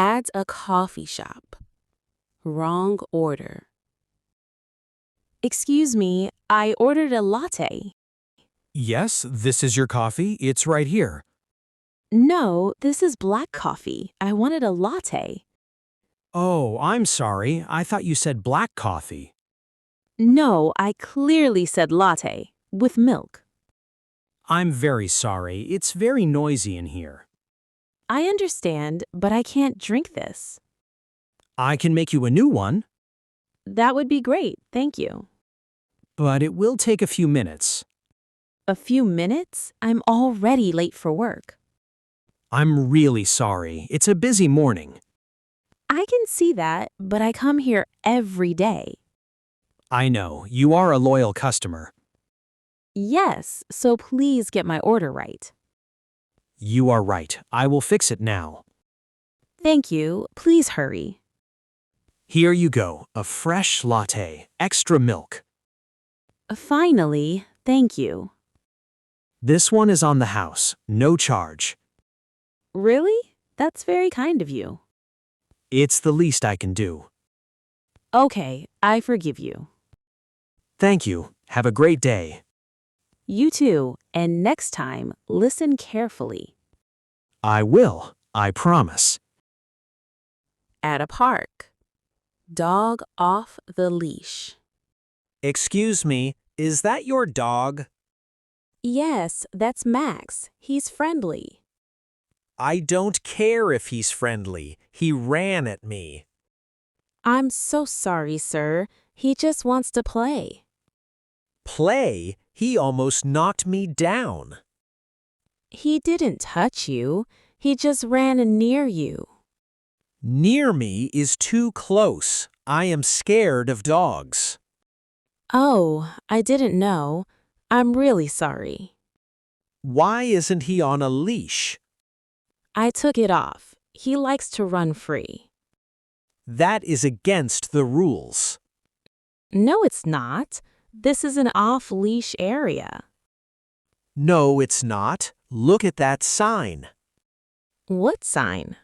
At a coffee shop. Wrong order. Excuse me, I ordered a latte. Yes, this is your coffee. It's right here. No, this is black coffee. I wanted a latte. Oh, I'm sorry. I thought you said black coffee. No, I clearly said latte, with milk. I'm very sorry. It's very noisy in here. I understand, but I can't drink this. I can make you a new one, That would be great, thank you. but it will take a few minutes. A few minutes? I'm already late for work. I'm really sorry. It's a busy morning. I can see that, but I come here every day. I know. You are a loyal customer. Yes, so please get my order right. You are right. I will fix it now. Thank you. Please hurry. Here you go. A fresh latte. Extra milk. Finally, thank you. This one is on the house. No charge. Really? That's very kind of you. It's the least I can do. Okay, I forgive you. Thank you. Have a great day. You too, and next time, listen carefully. I will. I promise. At a park. Dog off the leash. Excuse me, is that your dog? Yes, that's Max. He's friendly. I don't care if he's friendly. He ran at me. I'm so sorry, sir. He just wants to play. Play? He almost knocked me down. He didn't touch you. He just ran near you. Near me is too close. I am scared of dogs. Oh, I didn't know. I'm really sorry. Why isn't he on a leash? I took it off. He likes to run free. That is against the rules. No, it's not. This is an off-leash area. No, it's not. Look at that sign. What sign?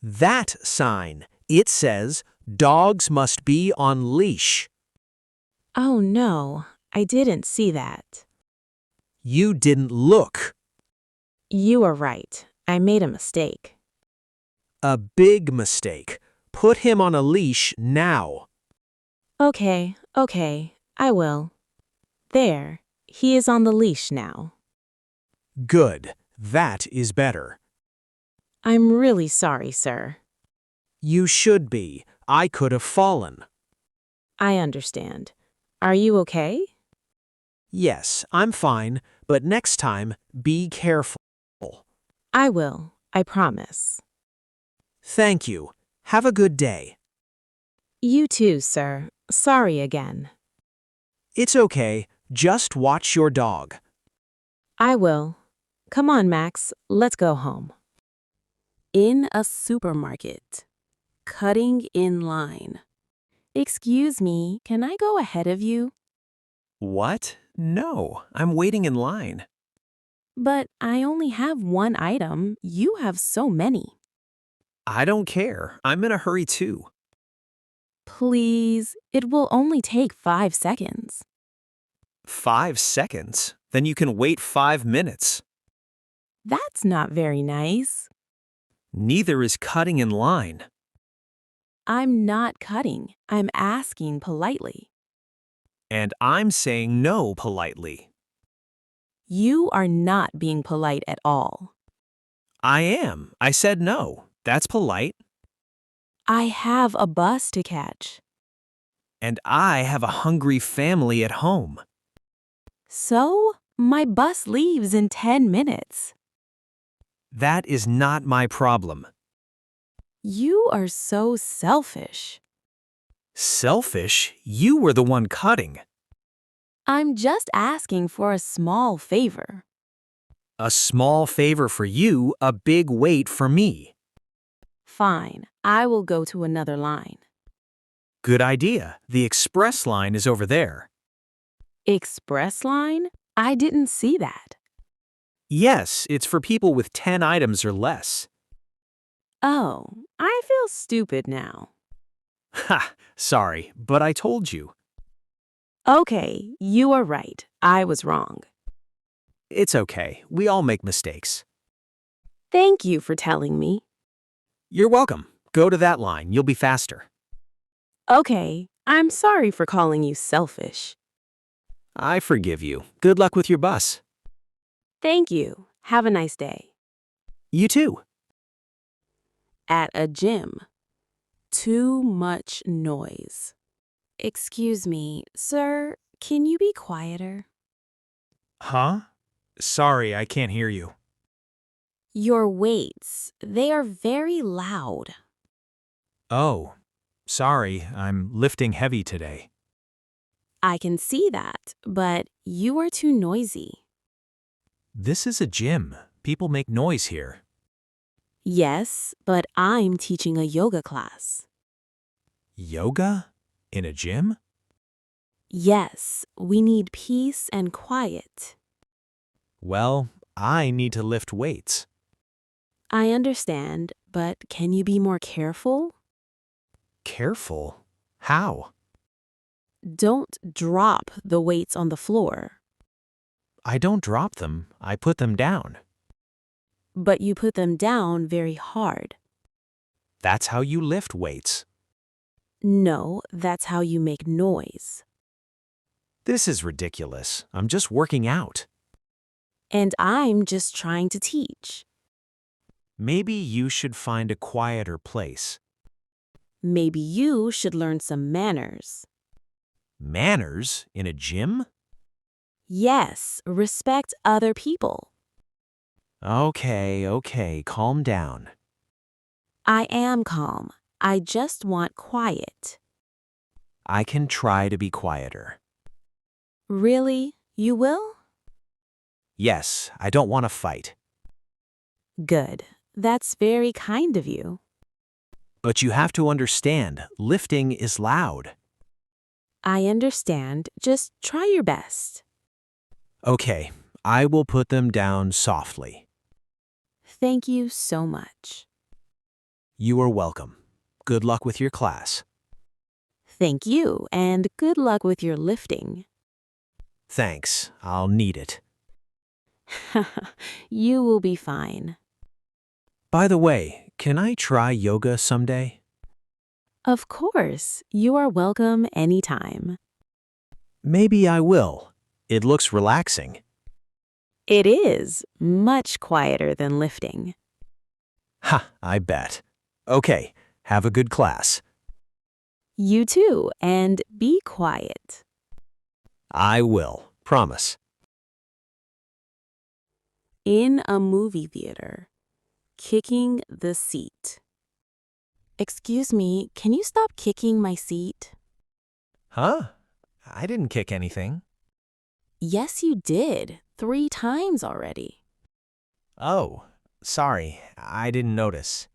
That sign. It says, dogs must be on leash. Oh no, I didn't see that. You didn't look. You are right. I made a mistake. A big mistake. Put him on a leash now. Okay, I will. There, he is on the leash now. Good. That is better. I'm really sorry, sir. You should be. I could have fallen. I understand. Are you okay? Yes, I'm fine, but next time, be careful. I will, I promise. Thank you. Have a good day. You too, sir. Sorry again. It's okay. Just watch your dog. I will. Come on, Max. Let's go home. In a supermarket. Cutting in line. Excuse me, can I go ahead of you? What? No, I'm waiting in line. But I only have one item. You have so many. I don't care. I'm in a hurry too. Please, it will only take 5 seconds. 5 seconds? Then you can wait 5 minutes. That's not very nice. Neither is cutting in line. I'm not cutting. I'm asking politely. And I'm saying no politely. You are not being polite at all. I am. I said no. That's polite. I have a bus to catch. And I have a hungry family at home. So, my bus leaves in 10 minutes. That is not my problem. You are so selfish. Selfish? You were the one cutting. I'm just asking for a small favor. A small favor for you, a big wait for me. Fine, I will go to another line. Good idea. The express line is over there. Express line? I didn't see that. Yes, it's for people with 10 items or less. Oh, I feel stupid now. Ha, sorry, but I told you. Okay, you are right. I was wrong. It's okay. We all make mistakes. Thank you for telling me. You're welcome. Go to that line. You'll be faster. Okay, I'm sorry for calling you selfish. I forgive you. Good luck with your bus. Thank you. Have a nice day. You too. At a gym. Too much noise. Excuse me, sir, can you be quieter? Huh? Sorry, I can't hear you. Your weights, they are very loud. Oh, sorry, I'm lifting heavy today. I can see that, but you are too noisy. This is a gym. People make noise here. Yes, but I'm teaching a yoga class. Yoga? In a gym? Yes, we need peace and quiet. Well, I need to lift weights. I understand, but can you be more careful? Careful? How? Don't drop the weights on the floor. I don't drop them, I put them down. But you put them down very hard. That's how you lift weights. No, that's how you make noise. This is ridiculous. I'm just working out. And I'm just trying to teach. Maybe you should find a quieter place. Maybe you should learn some manners. Manners in a gym? Yes, respect other people. Okay, calm down. I am calm. I just want quiet. I can try to be quieter. Really? You will? Yes, I don't want to fight. Good. That's very kind of you. But you have to understand, lifting is loud. I understand. Just try your best. Okay, I will put them down softly. Thank you so much. You are welcome. Good luck with your class. Thank you, and good luck with your lifting. Thanks, I'll need it. You will be fine. By the way, can I try yoga someday? Of course, you are welcome anytime. Maybe I will. It looks relaxing. It is much quieter than lifting. Ha, I bet. Okay, have a good class. You too, and be quiet. I will, promise. In a movie theater, kicking the seat. Excuse me, can you stop kicking my seat? Huh? I didn't kick anything. Yes, you did. 3 times already. Oh, sorry, I didn't notice.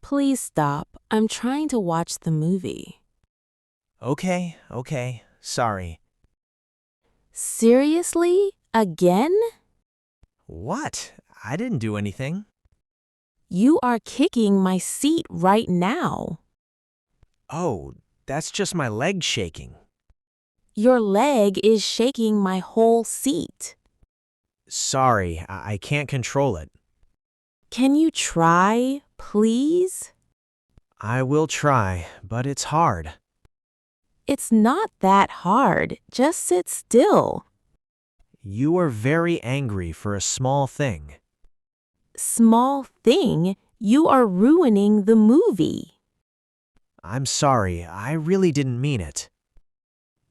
Please stop. I'm trying to watch the movie. Okay, sorry. Seriously? Again? What? I didn't do anything. You are kicking my seat right now. Oh, that's just my leg shaking. Your leg is shaking my whole seat. Sorry, I can't control it. Can you try, please? I will try, but it's hard. It's not that hard. Just sit still. You are very angry for a small thing. Small thing, you are ruining the movie. I'm sorry, I really didn't mean it.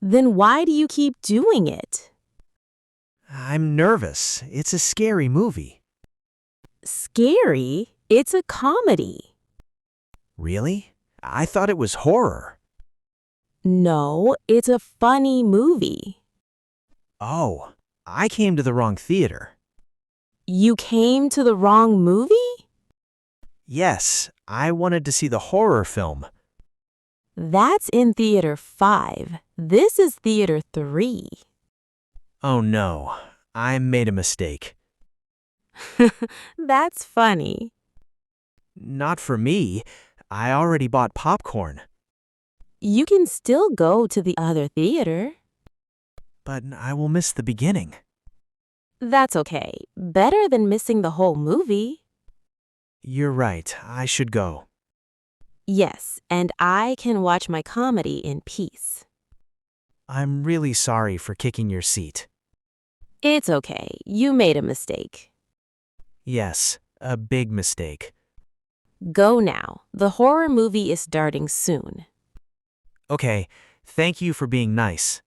Then why do you keep doing it? I'm nervous. It's a scary movie. Scary? It's a comedy. Really? I thought it was horror. No, it's a funny movie. Oh, I came to the wrong theater. You came to the wrong movie? Yes, I wanted to see the horror film. That's in Theater 5. This is Theater 3. Oh no, I made a mistake. That's funny. Not for me. I already bought popcorn. You can still go to the other theater. But I will miss the beginning. That's okay. Better than missing the whole movie. You're right. I should go. Yes, and I can watch my comedy in peace. I'm really sorry for kicking your seat. It's okay. You made a mistake. Yes, a big mistake. Go now. The horror movie is starting soon. Okay, thank you for being nice.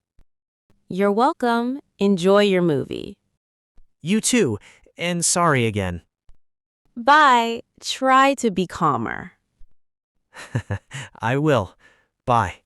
You're welcome. Enjoy your movie. You too, and sorry again. Bye. Try to be calmer. I will. Bye.